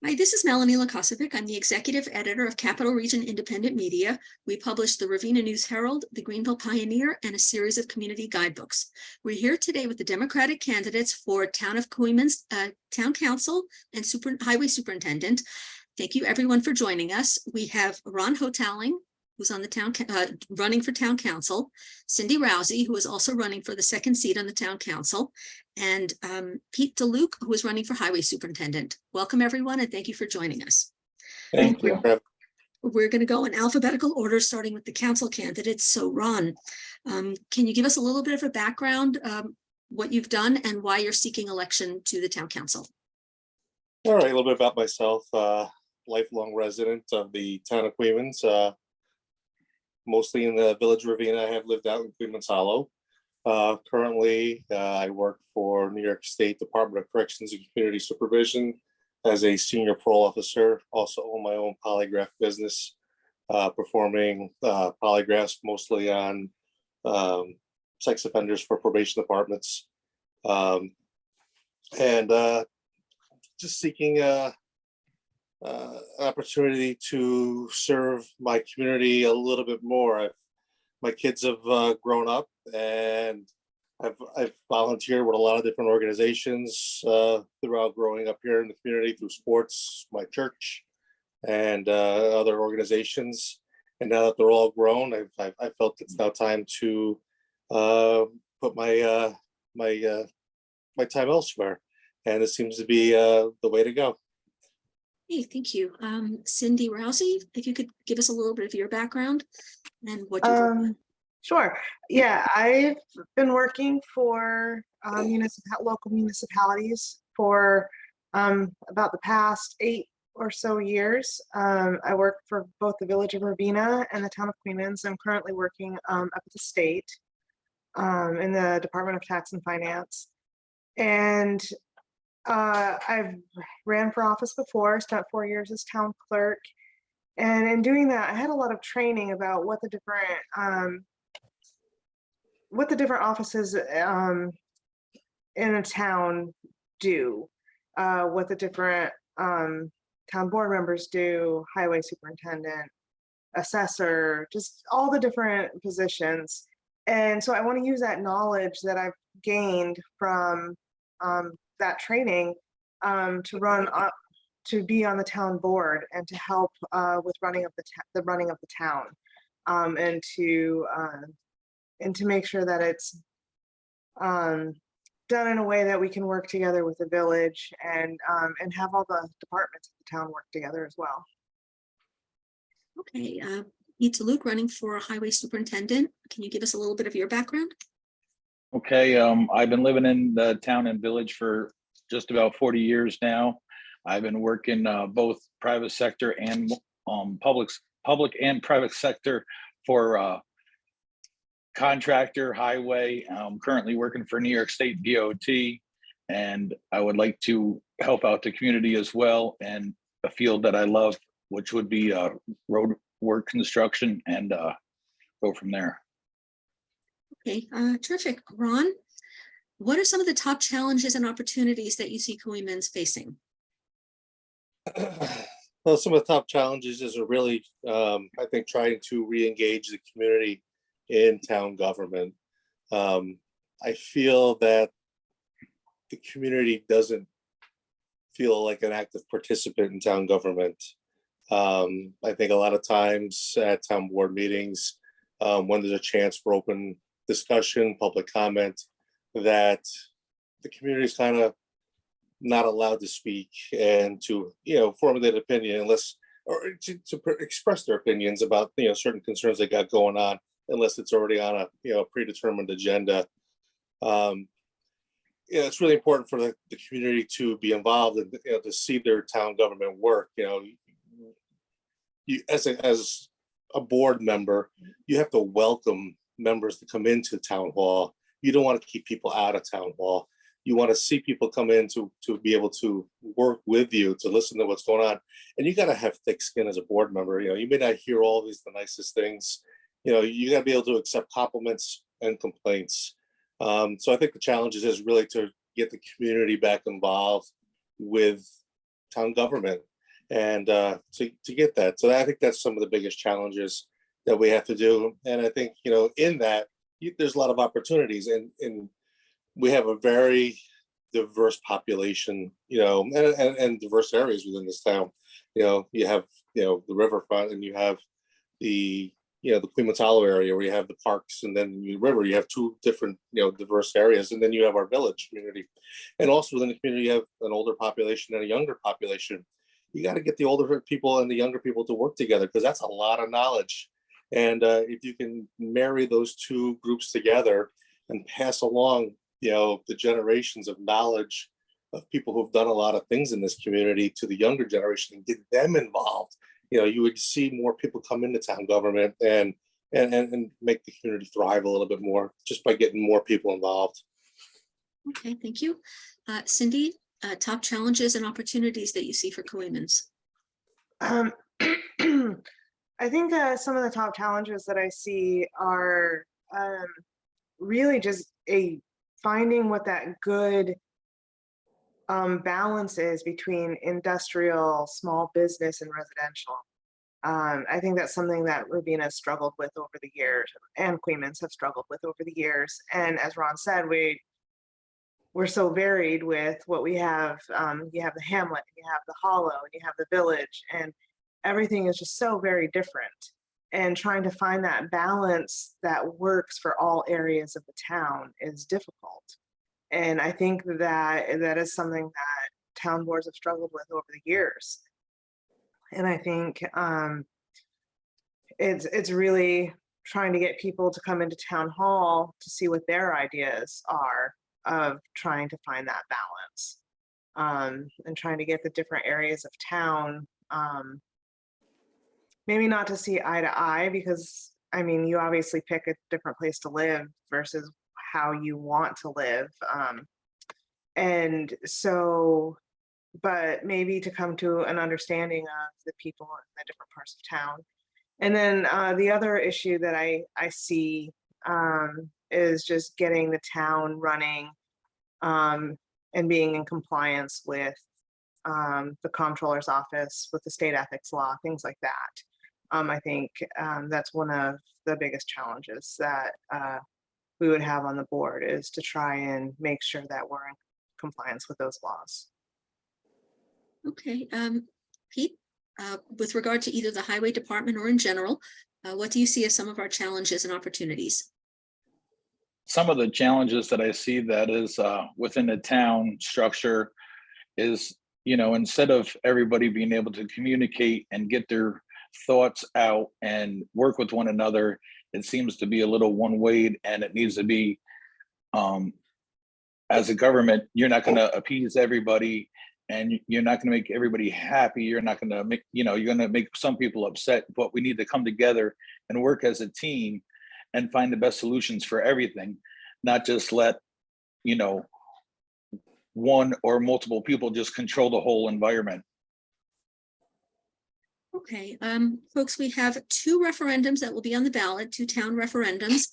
Hi, this is Melanie Lukasovic. I'm the executive editor of Capital Region Independent Media. We publish the Ravenna News Herald, the Greenville Pioneer, and a series of community guidebooks. We're here today with the Democratic candidates for Town of Coeymans, Town Council and Highway Superintendent. Thank you everyone for joining us. We have Ron Hotaling, who's on the town running for town council, Cindy Rowzee, who is also running for the second seat on the town council, and Pete DeLuke, who is running for highway superintendent. Welcome everyone, and thank you for joining us. Thank you. We're going to go in alphabetical order, starting with the council candidates. So Ron, can you give us a little bit of a background, what you've done and why you're seeking election to the town council? All right, a little bit about myself. Lifelong resident of the town of Coeymans, mostly in the village of Ravenna. I have lived out in Coeymans Hollow. Currently, I work for New York State Department of Corrections and Community Supervision as a senior parole officer. Also own my own polygraph business, performing polygraphs mostly on sex offenders for probation departments. And just seeking an opportunity to serve my community a little bit more. My kids have grown up, and I've volunteered with a lot of different organizations throughout growing up here in the community, through sports, my church, and other organizations. And now that they're all grown, I felt it's now time to put my my time elsewhere, and it seems to be the way to go. Hey, thank you. Cindy Rowzee, if you could give us a little bit of your background and what you Sure. Yeah, I've been working for local municipalities for about the past 8 or so years. I work for both the village of Ravenna and the town of Coeymans. I'm currently working up at the state in the Department of Tax and Finance. And I've ran for office before, spent 4 years as town clerk. And in doing that, I had a lot of training about what the different offices in a town do, what the different town board members do, highway superintendent, assessor, just all the different positions. And so I want to use that knowledge that I've gained from that training to be on the town board and to help with running of the running of the town, and to make sure that it's done in a way that we can work together with the village and have all the departments of the town work together as well. Okay, Pete DeLuke, running for highway superintendent. Can you give us a little bit of your background? Okay, I've been living in the town and village for just about 40 years now. I've been working both private sector and public and private sector for contractor, highway. I'm currently working for New York State DOT, and I would like to help out the community as well, and a field that I love, which would be road work construction, and go from there. Okay, terrific. Ron, what are some of the top challenges and opportunities that you see Coeymans facing? Well, some of the top challenges is really, I think, trying to re-engage the community in town government. I feel that the community doesn't feel like an active participant in town government. I think a lot of times at town board meetings, when there's a chance for open discussion, public comment, that the community is kind of not allowed to speak and to formulate an opinion unless, or to express their opinions about certain concerns they got going on, unless it's already on a predetermined agenda. It's really important for the community to be involved and to see their town government work. You as a board member, you have to welcome members to come into town hall. You don't want to keep people out of town hall. You want to see people come in to be able to work with you, to listen to what's going on. And you got to have thick skin as a board member. You may not hear all the nicest things. You got to be able to accept compliments and complaints. So I think the challenge is really to get the community back involved with town government. and to get that. So I think that's some of the biggest challenges that we have to do. And I think, in that, there's a lot of opportunities, and we have a very diverse population, and diverse areas within this town. You have, the riverfront, and you have the Coeymans Hollow area where you have the parks, and then the river. You have two different, diverse areas, and then you have our village community, and also within the community, you have an older population and a younger population. You got to get the older people and the younger people to work together, because that's a lot of knowledge. And if you can marry those two groups together and pass along, the generations of knowledge of people who've done a lot of things in this community to the younger generation and get them involved, you would see more people come into town government and make the community thrive a little bit more just by getting more people involved. Okay, thank you. Cindy, top challenges and opportunities that you see for Coeymans? I think some of the top challenges that I see are really just finding what that good balance is between industrial, small business, and residential. I think that's something that Ravina has struggled with over the years, and Coeymans have struggled with over the years. And as Ron said, we're so varied with what we have. You have the hamlet, you have the hollow, and you have the village, and everything is just so very different. And trying to find that balance that works for all areas of the town is difficult. And I think that is something that town boards have struggled with over the years. And I think it's really trying to get people to come into town hall to see what their ideas are of trying to find that balance, and trying to get the different areas of town, maybe not to see eye to eye, because I mean, you obviously pick a different place to live versus how you want to live. And so, but maybe to come to an understanding of the people in the different parts of town. And then the other issue that I see is just getting the town running and being in compliance with the comptroller's office, with the state ethics law, things like that. I think that's one of the biggest challenges that we would have on the board, is to try and make sure that we're in compliance with those laws. Okay, Pete, with regard to either the highway department or in general, what do you see as some of our challenges and opportunities? Some of the challenges that I see that is within the town structure is, instead of everybody being able to communicate and get their thoughts out and work with one another, it seems to be a little one-way, and it needs to be, as a government, you're not going to appease everybody, and you're not going to make everybody happy. You're not going to make, you're going to make some people upset, but we need to come together and work as a team and find the best solutions for everything, not just let, one or multiple people just control the whole environment. Okay, folks, we have two referendums that will be on the ballot, two town referendums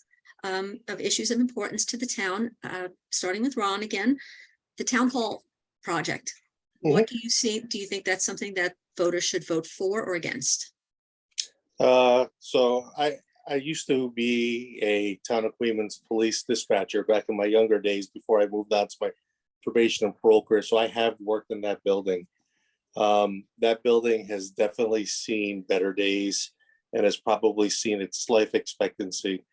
of issues of importance to the town, starting with Ron again, the town hall project. What do you see? Do you think that's something that voters should vote for or against? So I used to be a town of Coeymans police dispatcher back in my younger days before I moved on to my probation and parole career. So I have worked in that building. That building has definitely seen better days and has probably seen its life expectancy.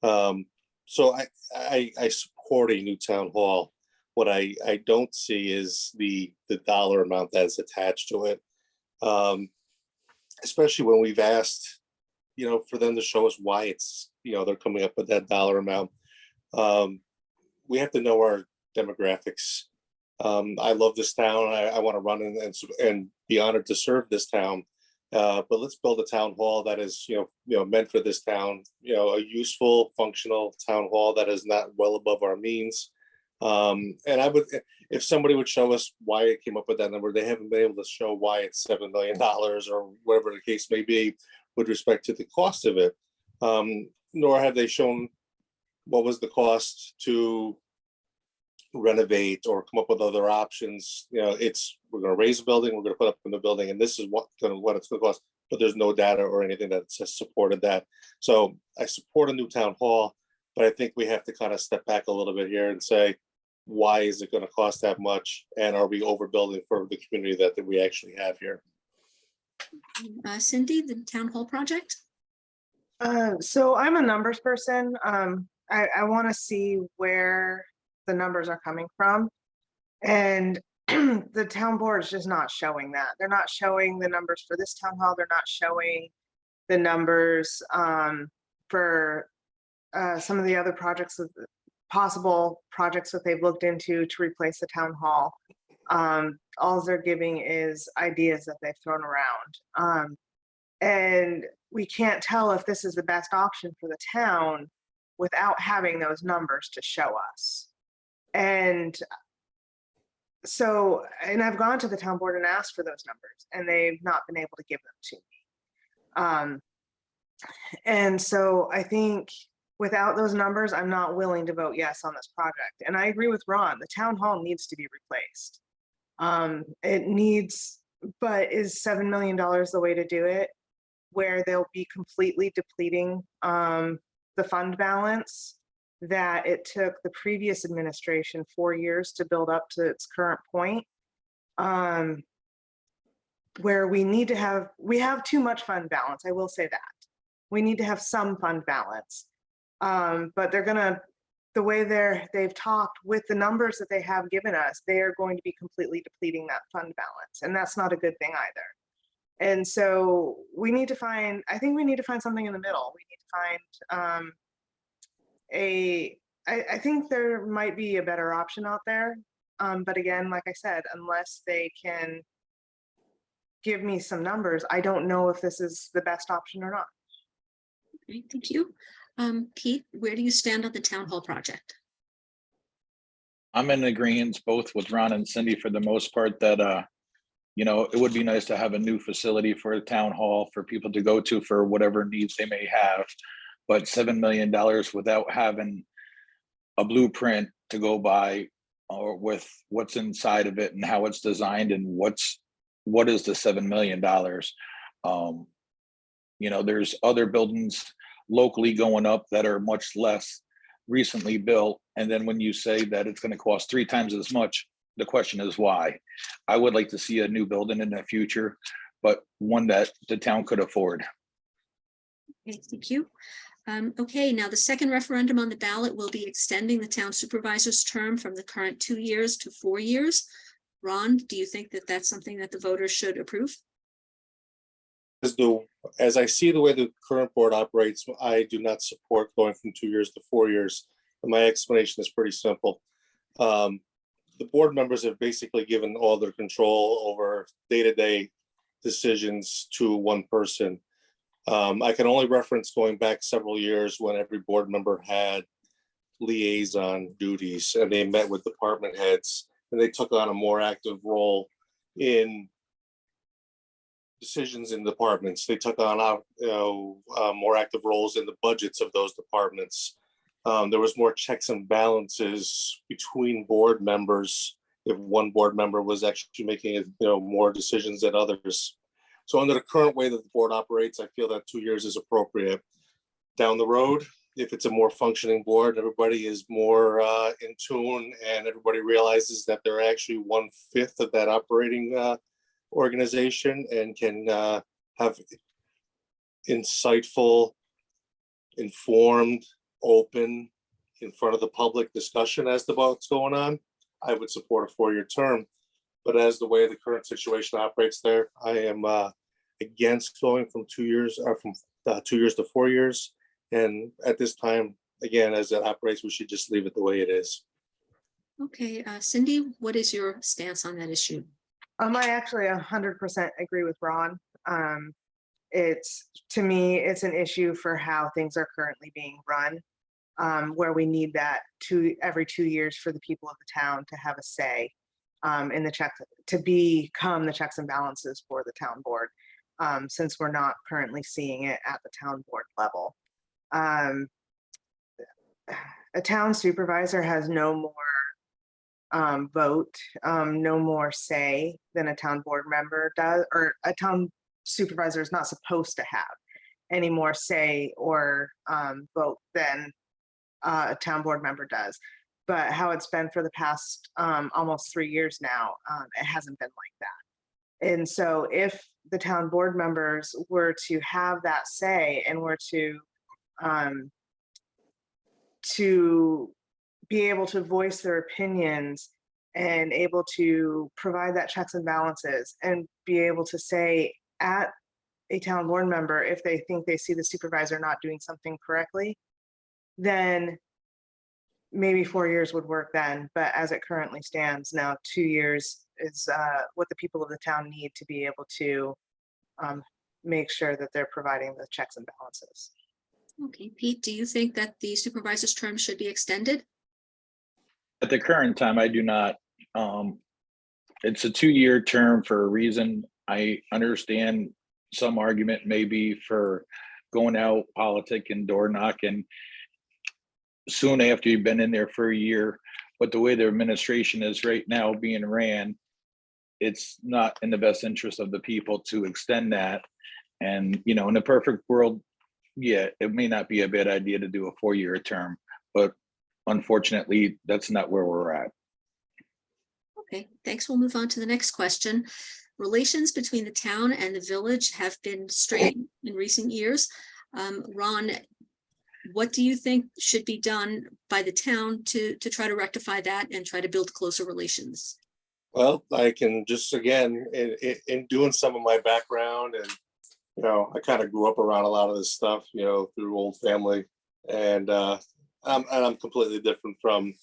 So I support a new town hall. What I don't see is the dollar amount that is attached to it, especially when we've asked, for them to show us why it's, they're coming up with that dollar amount. We have to know our demographics. I love this town. I want to run and be honored to serve this town. But let's build a town hall that is, meant for this town. A useful, functional town hall that is not well above our means. And I would, if somebody would show us why it came up with that number, they haven't been able to show why it's $7 million or whatever the case may be with respect to the cost of it. Nor have they shown what was the cost to renovate or come up with other options. You know, we're going to raise a building, we're going to put up in the building, and this is what it's going to cost. But there's no data or anything that has supported that. So I support a new town hall, but I think we have to kind of step back a little bit here and say, why is it going to cost that much? And are we overbuilding for the community that we actually have here? Cindy, the town hall project? So I'm a numbers person. I want to see where the numbers are coming from. And the town board is just not showing that. They're not showing the numbers for this town hall. They're not showing the numbers for some of the other projects, possible projects that they've looked into to replace the town hall. All they're giving is ideas that they've thrown around. And we can't tell if this is the best option for the town without having those numbers to show us. And so, and I've gone to the town board and asked for those numbers, and they've not been able to give them to me. And so I think without those numbers, I'm not willing to vote yes on this project. And I agree with Ron, the town hall needs to be replaced. It needs, but is $7 million the way to do it, where they'll be completely depleting the fund balance that it took the previous administration 4 years to build up to its current point, where we have too much fund balance. I will say that we need to have some fund balance, but the way they've talked with the numbers that they have given us, they are going to be completely depleting that fund balance, and that's not a good thing either. And so I think we need to find something in the middle. We need to find I think there might be a better option out there. But again, like I said, unless they can give me some numbers, I don't know if this is the best option or not. Okay, thank you. Pete, where do you stand on the town hall project? I'm in agreement both with Ron and Cindy for the most part that, you know, it would be nice to have a new facility for a town hall for people to go to for whatever needs they may have. But $7 million without having a blueprint to go by, or with what's inside of it and how it's designed and what is the $7 million. You know, there's other buildings locally going up that are much less recently built. And then when you say that it's going to cost 3 times as much, the question is why? I would like to see a new building in the future, but one that the town could afford. Okay, thank you. Okay, now the second referendum on the ballot will be extending the town supervisor's term from the current 2 years to 4 years. Ron, do you think that that's something that the voters should approve? As I see the way the current board operates, I do not support going from 2 years to 4 years. And my explanation is pretty simple. The board members have basically given all their control over day-to-day decisions to one person. I can only reference going back several years when every board member had liaison duties and they met with department heads and they took on a more active role in decisions in departments. They took on more active roles in the budgets of those departments. There was more checks and balances between board members if one board member was actually making more decisions than others. So under the current way that the board operates, I feel that 2 years is appropriate. Down the road, if it's a more functioning board, everybody is more in tune and everybody realizes that they're actually 1/5 of that operating organization and can have insightful, informed, open, in front of the public discussion as to what's going on, I would support a 4-year term. But as the way the current situation operates there, I am against going from 2 years or from 2 years to 4 years. And at this time, again, as it operates, we should just leave it the way it is. Okay, Cindy, what is your stance on that issue? I actually 100% agree with Ron. To me, it's an issue for how things are currently being run, where we need that every 2 years for the people of the town to have a say in the checks, to become the checks and balances for the town board, since we're not currently seeing it at the town board level. A town supervisor has no more vote, no more say than a town board member does, or a town supervisor is not supposed to have any more say or vote than a town board member does. But how it's been for the past almost 3 years now, it hasn't been like that. And so if the town board members were to have that say and were to be able to voice their opinions and able to provide that checks and balances and be able to say at a town board member if they think they see the supervisor not doing something correctly, then maybe 4 years would work then. But as it currently stands now, 2 years is what the people of the town need to be able to make sure that they're providing the checks and balances. Okay, Pete, do you think that the supervisor's term should be extended? At the current time, I do not. It's a 2-year term for a reason. I understand some argument maybe for going out politic and door knocking soon after you've been in there for a year, but the way the administration is right now being ran, it's not in the best interest of the people to extend that. And, you know, in a perfect world, yeah, it may not be a bad idea to do a 4-year term, but unfortunately, that's not where we're at. Okay, thanks. We'll move on to the next question. Relations between the town and the village have been strained in recent years. Ron, what do you think should be done by the town to try to rectify that and try to build closer relations? Well, I can just, again, in doing some of my background, and, you know, I kind of grew up around a lot of this stuff, you know, through old family, and I'm completely different from,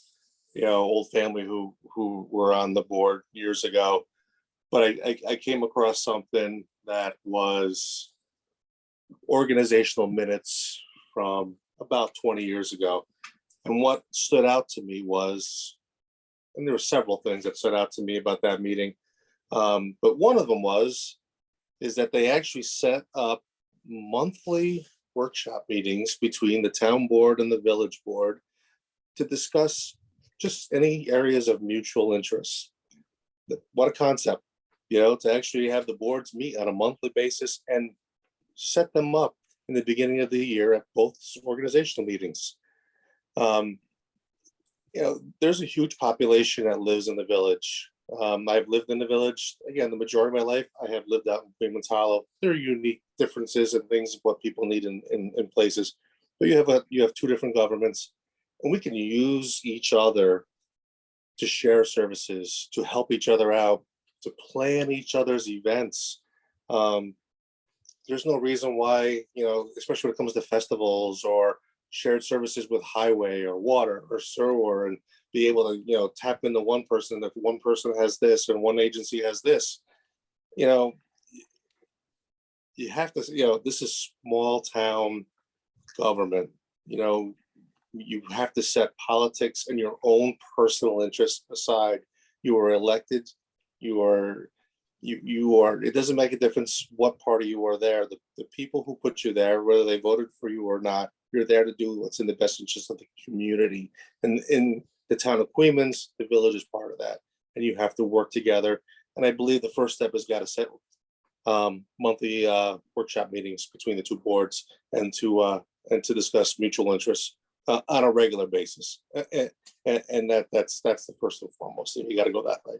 you know, old family who were on the board years ago. But I came across something that was organizational minutes from about 20 years ago. And what stood out to me was, and there were several things that stood out to me about that meeting, but one of them is that they actually set up monthly workshop meetings between the town board and the village board to discuss just any areas of mutual interest. What a concept, you know, to actually have the boards meet on a monthly basis and set them up in the beginning of the year at both organizational meetings. You know, there's a huge population that lives in the village. I've lived in the village, again, the majority of my life. I have lived out in Coeymans Hollow. There are unique differences and things, what people need in places. But you have two different governments, and we can use each other to share services, to help each other out, to plan each other's events. There's no reason why, you know, especially when it comes to festivals or shared services with highway or water or sewer, and be able to, you know, tap into one person. If one person has this and one agency has this, you know, you have to, you know, this is small town government. You know, you have to set politics and your own personal interests aside. You are elected. You are, it doesn't make a difference what party you are there. The people who put you there, whether they voted for you or not, you're there to do what's in the best interest of the community. And in the town of Coeymans, the village is part of that. And you have to work together. And I believe the first step is got to set monthly workshop meetings between the two boards and to discuss mutual interests on a regular basis. And that's the first and foremost. You got to go that way.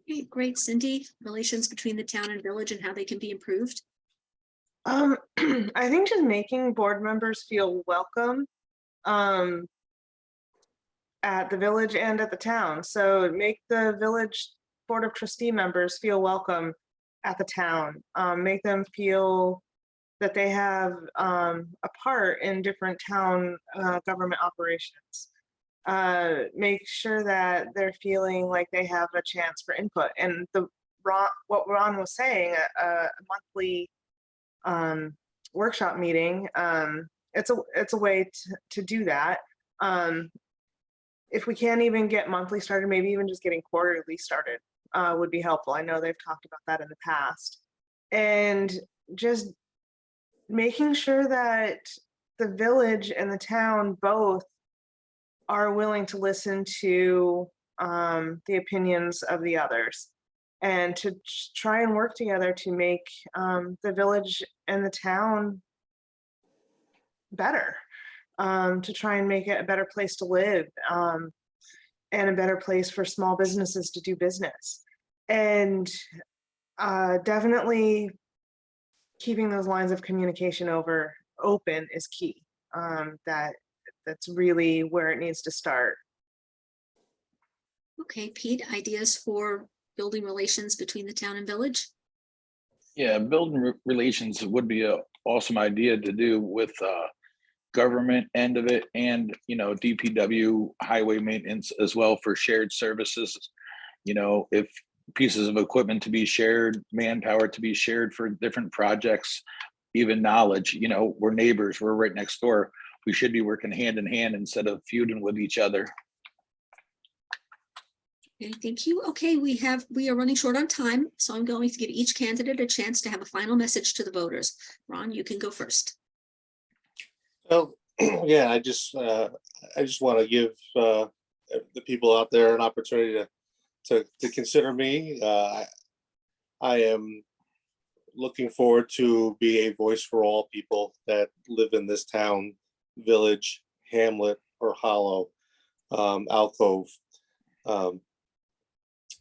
Okay, great. Cindy, relations between the town and village and how they can be improved? I think just making board members feel welcome at the village and at the town. So make the village board of trustee members feel welcome at the town. Make them feel that they have a part in different town government operations. Make sure that they're feeling like they have a chance for input. And what Ron was saying, a monthly workshop meeting, it's a way to do that. If we can't even get monthly started, maybe even just getting quarterly started would be helpful. I know they've talked about that in the past. And just making sure that the village and the town both are willing to listen to the opinions of the others, and to try and work together to make the village and the town better, to try and make it a better place to live, and a better place for small businesses to do business. And definitely keeping those lines of communication open is key. That's really where it needs to start. Okay, Pete, ideas for building relations between the town and village? Yeah, building relations would be a awesome idea to do with government end of it, and DPW, highway maintenance as well, for shared services. If pieces of equipment to be shared, manpower to be shared for different projects, even knowledge. We're neighbors, we're right next door. We should be working hand in hand instead of feuding with each other. Okay, thank you. Okay, we are running short on time, so I'm going to give each candidate a chance to have a final message to the voters. Ron, you can go first. Well, yeah, I just want to give the people out there an opportunity to consider me. I am looking forward to be a voice for all people that live in this town, village, hamlet, or hollow, alcove.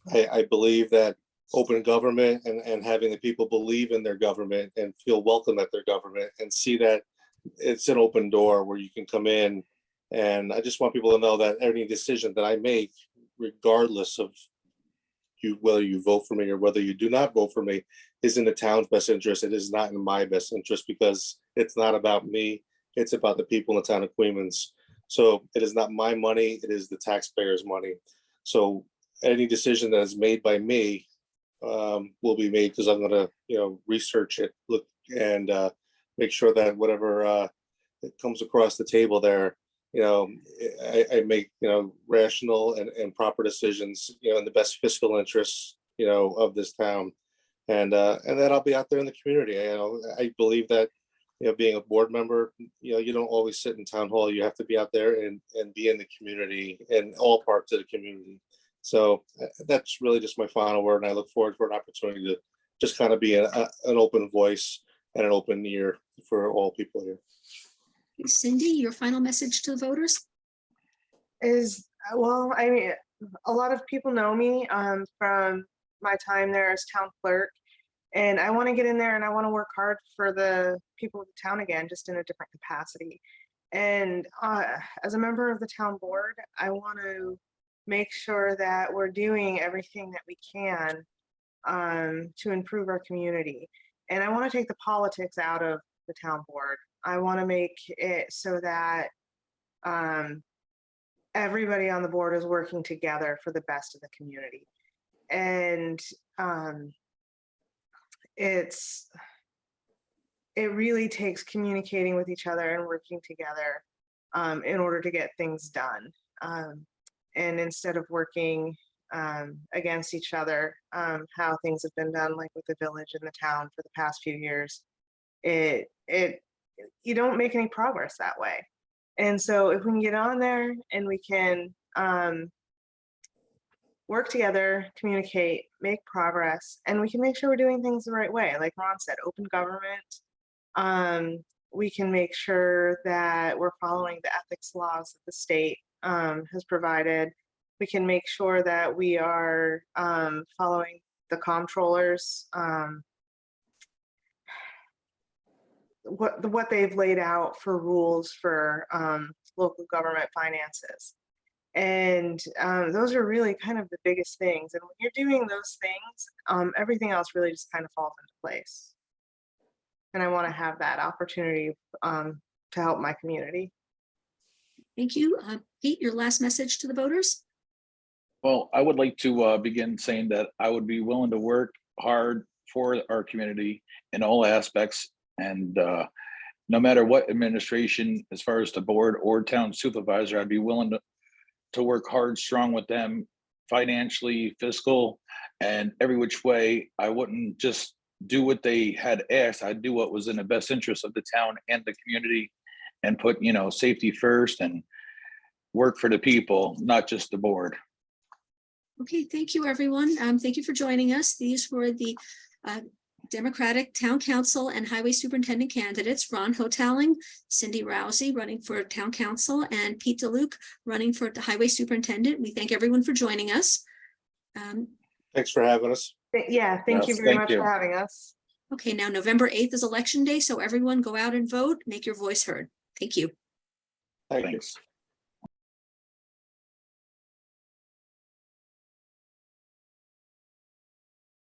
I believe that open government and having the people believe in their government and feel welcome at their government and see that it's an open door where you can come in. And I just want people to know that any decision that I make, regardless of whether you vote for me or whether you do not vote for me, is in the town's best interest. It is not in my best interest, because it's not about me. It's about the people in the town of Coeymans. So it is not my money. It is the taxpayers' money. So any decision that is made by me will be made because I'm going to, research it, look, and make sure that whatever that comes across the table there, I make, rational and proper decisions, in the best fiscal interests, of this town. And then I'll be out there in the community. I believe that, being a board member, you don't always sit in town hall. You have to be out there and be in the community and all parts of the community. So that's really just my final word. And I look forward for an opportunity to just kind of be an open voice and an open ear for all people here. Cindy, your final message to the voters? Well, I mean, a lot of people know me from my time there as town clerk, and I want to get in there and I want to work hard for the people of the town again, just in a different capacity. And as a member of the town board, I want to make sure that we're doing everything that we can to improve our community. And I want to take the politics out of the town board. I want to make it so that everybody on the board is working together for the best of the community. And it really takes communicating with each other and working together in order to get things done. And instead of working against each other, how things have been done, like with the village and the town for the past few years, you don't make any progress that way. And so if we can get on there and we can work together, communicate, make progress, and we can make sure we're doing things the right way. Like Ron said, open government. We can make sure that we're following the ethics laws that the state has provided. We can make sure that we are following the comptroller's what they've laid out for rules for local government finances. And those are really kind of the biggest things. And when you're doing those things, everything else really just kind of falls into place. And I want to have that opportunity to help my community. Thank you. Pete, your last message to the voters? Well, I would like to begin saying that I would be willing to work hard for our community in all aspects. And no matter what administration, as far as the board or town supervisor, I'd be willing to work hard, strong with them, financially, fiscal, and every which way. I wouldn't just do what they had asked. I'd do what was in the best interest of the town and the community, and put, safety first and work for the people, not just the board. Okay, thank you, everyone. Thank you for joining us. These were the Democratic Town Council and Highway Superintendent candidates, Ron Hotaling, Cindy Rowzee running for Town Council, and Pete DeLuke running for the Highway Superintendent. We thank everyone for joining us. Thanks for having us. Yeah, thank you Yes, very thank much you. for having us. Okay, now November 8th is Election Day, so everyone go out and vote, make your voice heard. Thank you. Thank you. Thanks.